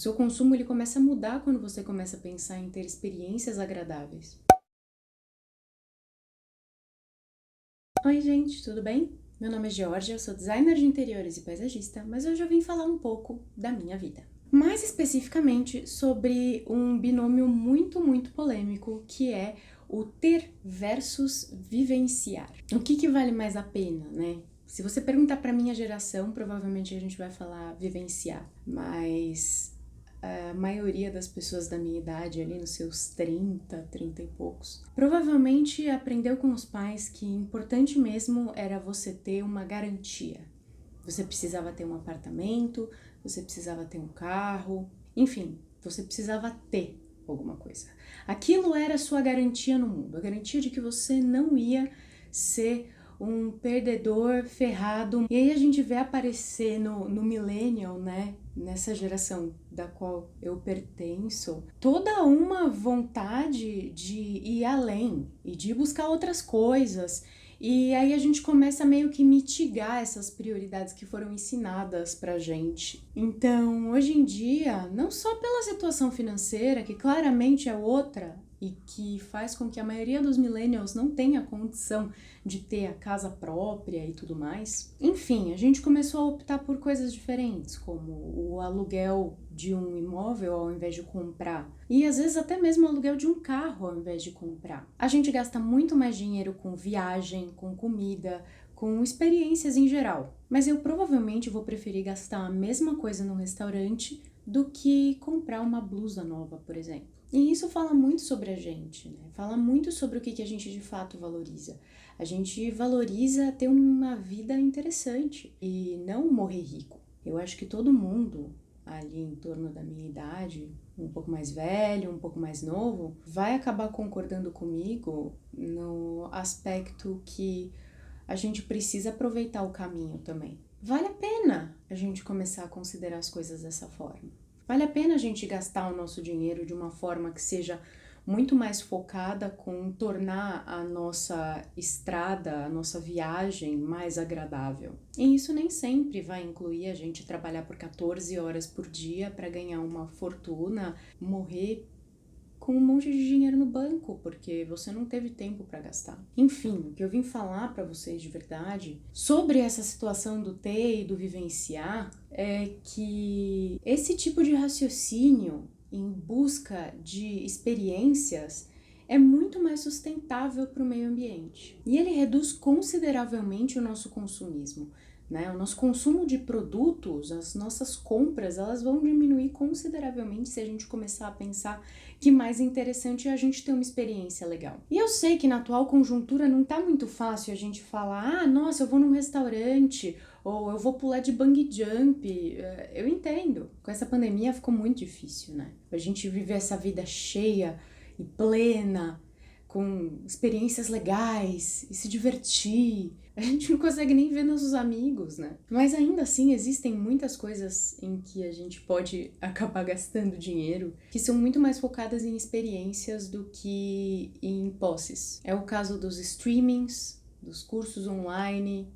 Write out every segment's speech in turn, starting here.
seu consumo ele começa a mudar quando você começa a pensar em ter experiências agradáveis. Oi, gente, tudo bem? Meu nome é Georgia, eu sou designer de interiores e paisagista, mas hoje eu vim falar um pouco da minha vida. Mais especificamente sobre um binômio muito polêmico, que é o ter versus vivenciar. O que vale mais a pena, né? Se você perguntar para minha geração, provavelmente a gente vai falar vivenciar, mas a maioria das pessoas da minha idade, ali nos seus 30 e poucos, provavelmente aprendeu com os pais que importante mesmo era você ter uma garantia. Você precisava ter um apartamento, você precisava ter um carro, enfim, você precisava ter alguma coisa. Aquilo era a sua garantia no mundo, a garantia de que você não ia ser um perdedor ferrado. E aí a gente vê aparecer no millennial, né, nessa geração da qual eu pertenço, toda uma vontade de ir além e de buscar outras coisas. E aí a gente começa a meio que mitigar essas prioridades que foram ensinadas pra gente. Então, hoje em dia, não só pela situação financeira, que claramente é outra e que faz com que a maioria dos millennials não tenha condição de ter a casa própria e tudo mais. Enfim, a gente começou a optar por coisas diferentes, como o aluguel de um imóvel ao invés de comprar. E às vezes até mesmo o aluguel de um carro ao invés de comprar. A gente gasta muito mais dinheiro com viagem, com comida, com experiências em geral. Mas eu provavelmente vou preferir gastar a mesma coisa no restaurante do que comprar uma blusa nova, por exemplo. E isso fala muito sobre a gente, né? Fala muito sobre o que a gente de fato valoriza. A gente valoriza ter uma vida interessante e não morrer rico. Eu acho que todo mundo ali em torno da minha idade, um pouco mais velho, um pouco mais novo, vai acabar concordando comigo no aspecto que a gente precisa aproveitar o caminho também. Vale a pena a gente começar a considerar as coisas dessa forma. Vale a pena a gente gastar o nosso dinheiro de uma forma que seja muito mais focada com tornar a nossa estrada, a nossa viagem mais agradável. E isso nem sempre vai incluir a gente trabalhar por 14 horas por dia para ganhar uma fortuna, morrer com um monte de dinheiro no banco, porque você não teve tempo para gastar. Enfim, o que eu vim falar para vocês de verdade sobre essa situação do ter e do vivenciar é que esse tipo de raciocínio em busca de experiências é muito mais sustentável para o meio ambiente. E ele reduz consideravelmente o nosso consumismo. Né? O nosso consumo de produtos, as nossas compras, elas vão diminuir consideravelmente se a gente começar a pensar que mais interessante é a gente ter uma experiência legal. E eu sei que na atual conjuntura não tá muito fácil a gente falar, nossa, eu vou num restaurante, ou eu vou pular de bungee jump. Eu entendo. Com essa pandemia ficou muito difícil, né? A gente viver essa vida cheia e plena, com experiências legais e se divertir. A gente não consegue nem ver nossos amigos, né? Mas ainda assim existem muitas coisas em que a gente pode acabar gastando dinheiro que são muito mais focadas em experiências do que em posses. É o caso dos streamings, dos cursos online,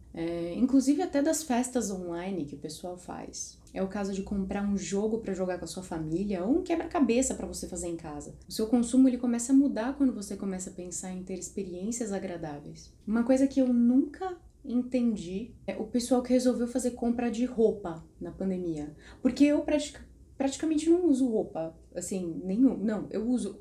inclusive até das festas online que o pessoal faz. É o caso de comprar um jogo para jogar com a sua família ou um quebra-cabeça para você fazer em casa. O seu consumo ele começa a mudar quando você começa a pensar em ter experiências agradáveis. Uma coisa que eu nunca entendi é o pessoal que resolveu fazer compra de roupa na pandemia. Porque eu praticamente não uso roupa, assim, nenhum. Não, eu uso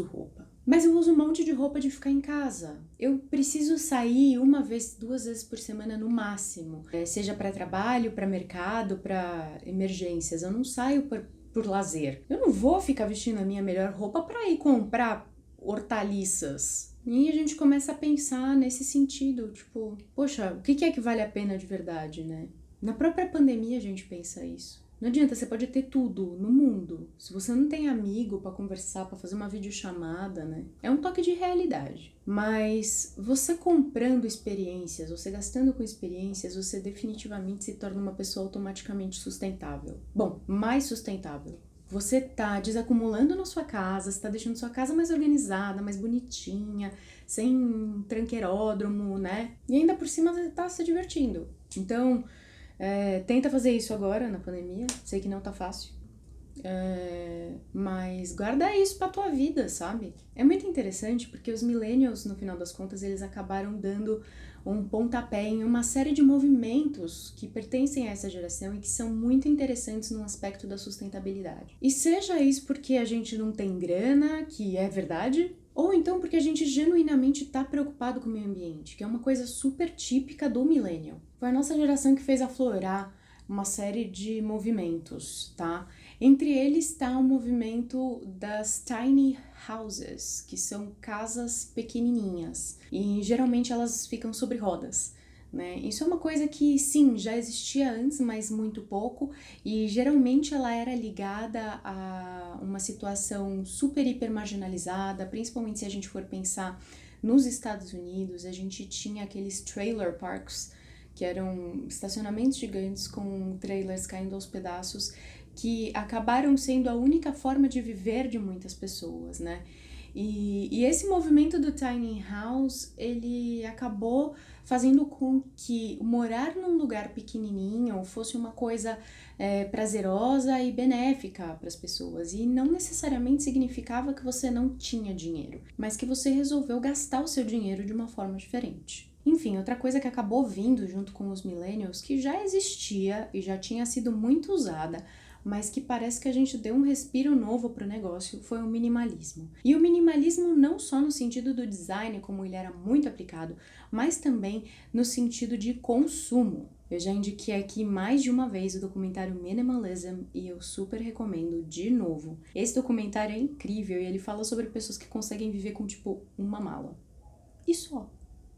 roupa. Mas eu uso um monte de roupa de ficar em casa. Eu preciso sair 1 vez, 2 vezes por semana no máximo. Seja para trabalho, para mercado, para emergências. Eu não saio por lazer. Eu não vou ficar vestindo a minha melhor roupa para ir comprar hortaliças. E a gente começa a pensar nesse sentido, tipo, poxa, o que é que vale a pena de verdade, né? Na própria pandemia a gente pensa isso. Não adianta, você pode ter tudo no mundo. Se você não tem amigo pra conversar, pra fazer uma videochamada, né? É um toque de realidade. Mas você comprando experiências, você gastando com experiências, você definitivamente se torna uma pessoa automaticamente sustentável. Bom, mais sustentável. Você tá desacumulando na sua casa, você tá deixando sua casa mais organizada, mais bonitinha, sem tranqueiródromo, né? E ainda por cima você tá se divertindo. Então, Tenta fazer isso agora, na pandemia. Sei que não tá fácil. Mas guarda isso pra tua vida, sabe? É muito interessante porque os millennials, no final das contas, eles acabaram dando um pontapé em uma série de movimentos que pertencem a essa geração e que são muito interessantes no aspecto da sustentabilidade. E seja isso porque a gente não tem grana, que é verdade, ou então porque a gente genuinamente tá preocupado com o meio ambiente, que é uma coisa super típica do millennial. Foi a nossa geração que fez aflorar uma série de movimentos, tá? Entre eles está o movimento das tiny houses, que são casas pequenininhas, e geralmente elas ficam sobre rodas, né? Isso é uma coisa que, sim, já existia antes, mas muito pouco, e geralmente ela era ligada a uma situação super hiper marginalizada, principalmente se a gente for pensar nos Estados Unidos. A gente tinha aqueles trailer parks, que eram estacionamentos gigantes com trailers caindo aos pedaços, que acabaram sendo a única forma de viver de muitas pessoas, né? E esse movimento do tiny house, ele acabou fazendo com que morar num lugar pequenininho fosse uma coisa prazerosa e benéfica para as pessoas. E não necessariamente significava que você não tinha dinheiro, mas que você resolveu gastar o seu dinheiro de uma forma diferente. Enfim, outra coisa que acabou vindo junto com os millennials, que já existia e já tinha sido muito usada, mas que parece que a gente deu um respiro novo para o negócio, foi o minimalismo. E o minimalismo não só no sentido do design, como ele era muito aplicado, mas também no sentido de consumo. Eu já indiquei aqui mais de uma vez o documentário Minimalism e eu super recomendo de novo. Esse documentário é incrível e ele fala sobre pessoas que conseguem viver com, tipo, uma mala. E só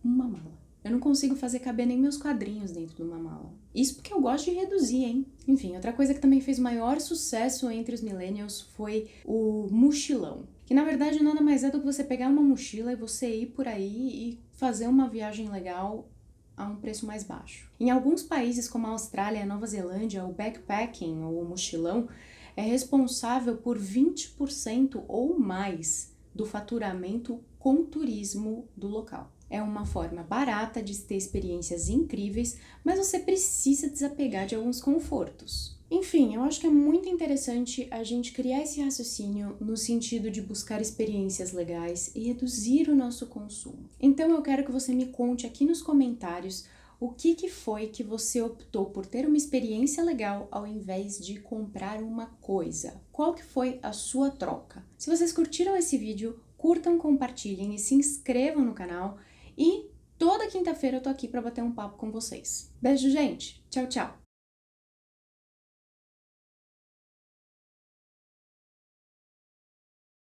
uma mala. Eu não consigo fazer caber nem meus quadrinhos dentro de uma mala. Isso porque eu gosto de reduzir, hein? Enfim, outra coisa que também fez o maior sucesso entre os millennials foi o mochilão. Que na verdade nada mais é do que você pegar uma mochila e você ir por aí e fazer uma viagem legal a um preço mais baixo. Em alguns países como a Austrália e a Nova Zelândia, o backpacking ou o mochilão é responsável por 20% ou mais do faturamento com turismo do local. É uma forma barata de ter experiências incríveis, mas você precisa desapegar de alguns confortos. Enfim, eu acho que é muito interessante a gente criar esse raciocínio no sentido de buscar experiências legais e reduzir o nosso consumo. Então eu quero que você me conte aqui nos comentários o que foi que você optou por ter uma experiência legal ao invés de comprar uma coisa. Qual que foi a sua troca? Se vocês curtiram esse vídeo, curtam, compartilhem e se inscrevam no canal. E toda quinta-feira eu tô aqui para bater um papo com vocês. Beijo, gente! Tchau, tchau!